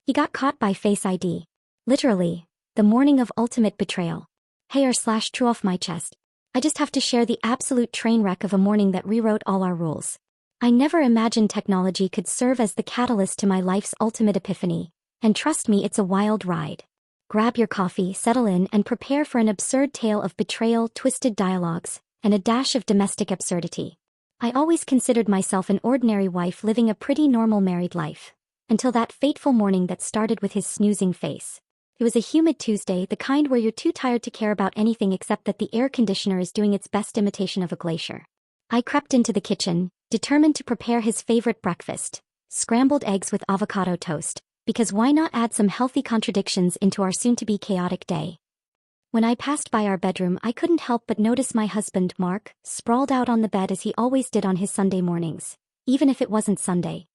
He got caught by Face ID. Literally, the morning of ultimate betrayal. Hair/true off my chest. I just have to share the absolute train wreck of a morning that rewrote all our rules. I never imagined technology could serve as the catalyst to my life's ultimate epiphany, and trust me, it's a wild ride. Grab your coffee, settle in, and prepare for an absurd tale of betrayal, twisted dialogues, and a dash of domestic absurdity. I always considered myself an ordinary wife living a pretty normal married life, until that fateful morning that started with his snoozing face. It was a humid Tuesday, the kind where you're too tired to care about anything except that the air conditioner is doing its best imitation of a glacier. I crept into the kitchen, determined to prepare his favorite breakfast, scrambled eggs with avocado toast, because why not add some healthy contradictions into our soon-to-be chaotic day? When I passed by our bedroom, I couldn't help but notice my husband, Mark, sprawled out on the bed as he always did on his Sunday mornings, even if it wasn't Sunday.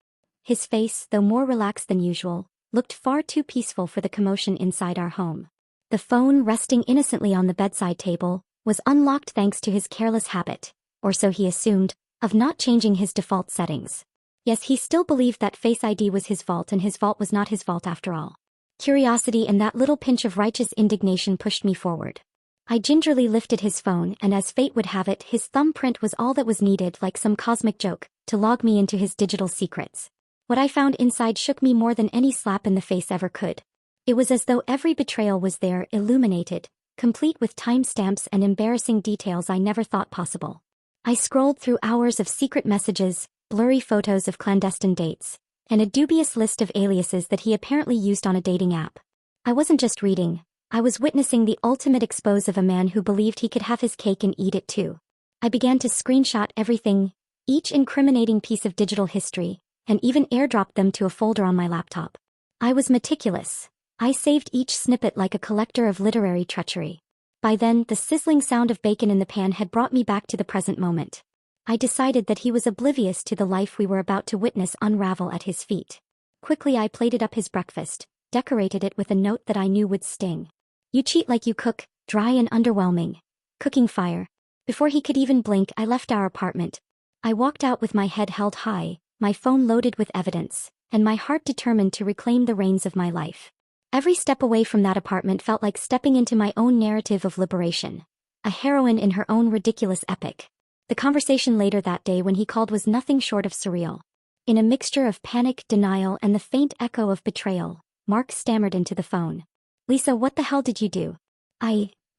His face, though more relaxed than usual, looked far too peaceful for the commotion inside our home. The phone, resting innocently on the bedside table, was unlocked thanks to his careless habit, or so he assumed, of not changing his default settings. Yes, he still believed that Face ID was his fault and his fault was not his fault after all. Curiosity and that little pinch of righteous indignation pushed me forward. I gingerly lifted his phone, and as fate would have it, his thumbprint was all that was needed, like some cosmic joke, to log me into his digital secrets. What I found inside shook me more than any slap in the face ever could. It was as though every betrayal was there, illuminated, complete with timestamps and embarrassing details I never thought possible. I scrolled through hours of secret messages, blurry photos of clandestine dates, and a dubious list of aliases that he apparently used on a dating app. I wasn't just reading, I was witnessing the ultimate expose of a man who believed he could have his cake and eat it too. I began to screenshot everything, each incriminating piece of digital history, and even airdropped them to a folder on my laptop. I was meticulous. I saved each snippet like a collector of literary treachery. By then, the sizzling sound of bacon in the pan had brought me back to the present moment. I decided that he was oblivious to the life we were about to witness unravel at his feet. Quickly I plated up his breakfast, decorated it with a note that I knew would sting. "You cheat like you cook, dry and underwhelming. Cooking fire." Before he could even blink, I left our apartment. I walked out with my head held high, my phone loaded with evidence, and my heart determined to reclaim the reins of my life. Every step away from that apartment felt like stepping into my own narrative of liberation. A heroine in her own ridiculous epic. The conversation later that day when he called was nothing short of surreal. In a mixture of panic, denial, and the faint echo of betrayal, Mark stammered into the phone. "Lisa, what the hell did you do?"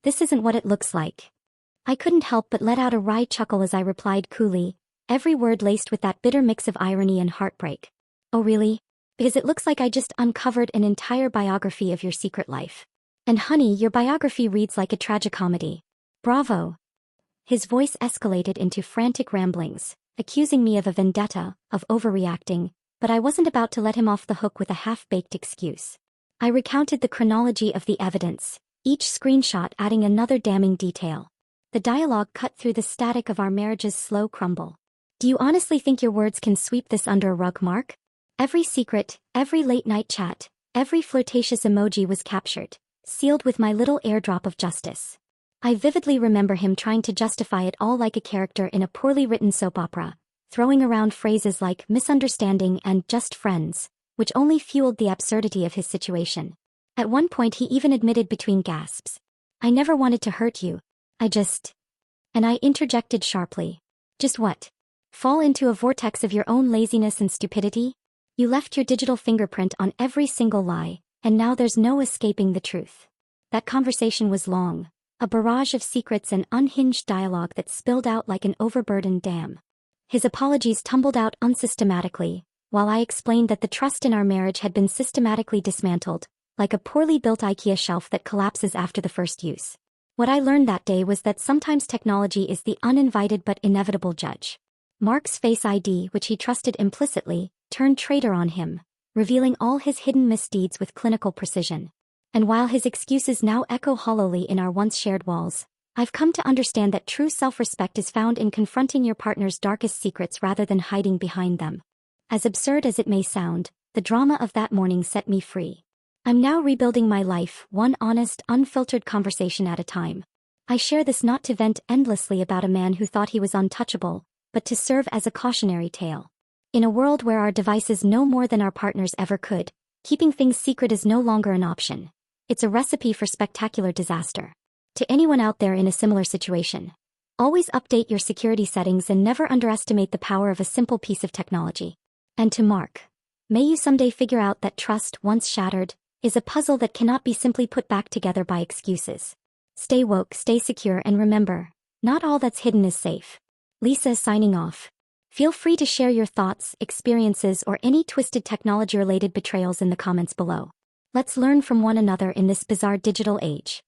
This isn't what it looks like." I couldn't help but let out a wry chuckle as I replied coolly, every word laced with that bitter mix of irony and heartbreak. "Oh really? Because it looks like I just uncovered an entire biography of your secret life. And honey, your biography reads like a tragicomedy. Bravo." His voice escalated into frantic ramblings, accusing me of a vendetta, of overreacting, but I wasn't about to let him off the hook with a half-baked excuse. I recounted the chronology of the evidence, each screenshot adding another damning detail. The dialogue cut through the static of our marriage's slow crumble. "Do you honestly think your words can sweep this under a rug, Mark?" Every secret, every late-night chat, every flirtatious emoji was captured, sealed with my little airdrop of justice. I vividly remember him trying to justify it all like a character in a poorly written soap opera, throwing around phrases like misunderstanding and just friends, which only fueled the absurdity of his situation. At one point he even admitted between gasps, "I never wanted to hurt you. And I interjected sharply. "Just what? Fall into a vortex of your own laziness and stupidity? You left your digital fingerprint on every single lie, and now there's no escaping the truth." That conversation was long, a barrage of secrets and unhinged dialogue that spilled out like an overburdened dam. His apologies tumbled out unsystematically, while I explained that the trust in our marriage had been systematically dismantled, like a poorly built IKEA shelf that collapses after the first use. What I learned that day was that sometimes technology is the uninvited but inevitable judge. Mark's Face ID, which he trusted implicitly, turned traitor on him, revealing all his hidden misdeeds with clinical precision. And while his excuses now echo hollowly in our once shared walls, I've come to understand that true self-respect is found in confronting your partner's darkest secrets rather than hiding behind them. As absurd as it may sound, the drama of that morning set me free. I'm now rebuilding my life, one honest, unfiltered conversation at a time. I share this not to vent endlessly about a man who thought he was untouchable, but to serve as a cautionary tale. In a world where our devices know more than our partners ever could, Keeping things secret is no longer an option. It's a recipe for spectacular disaster. To anyone out there in a similar situation, always update your security settings and never underestimate the power of a simple piece of technology. And to Mark, may you someday figure out that trust, once shattered, is a puzzle that cannot be simply put back together by excuses. Stay woke, stay secure, and remember, not all that's hidden is safe. Lisa signing off. Feel free to share your thoughts, experiences, or any twisted technology-related betrayals in the comments below. Let's learn from one another in this bizarre digital age.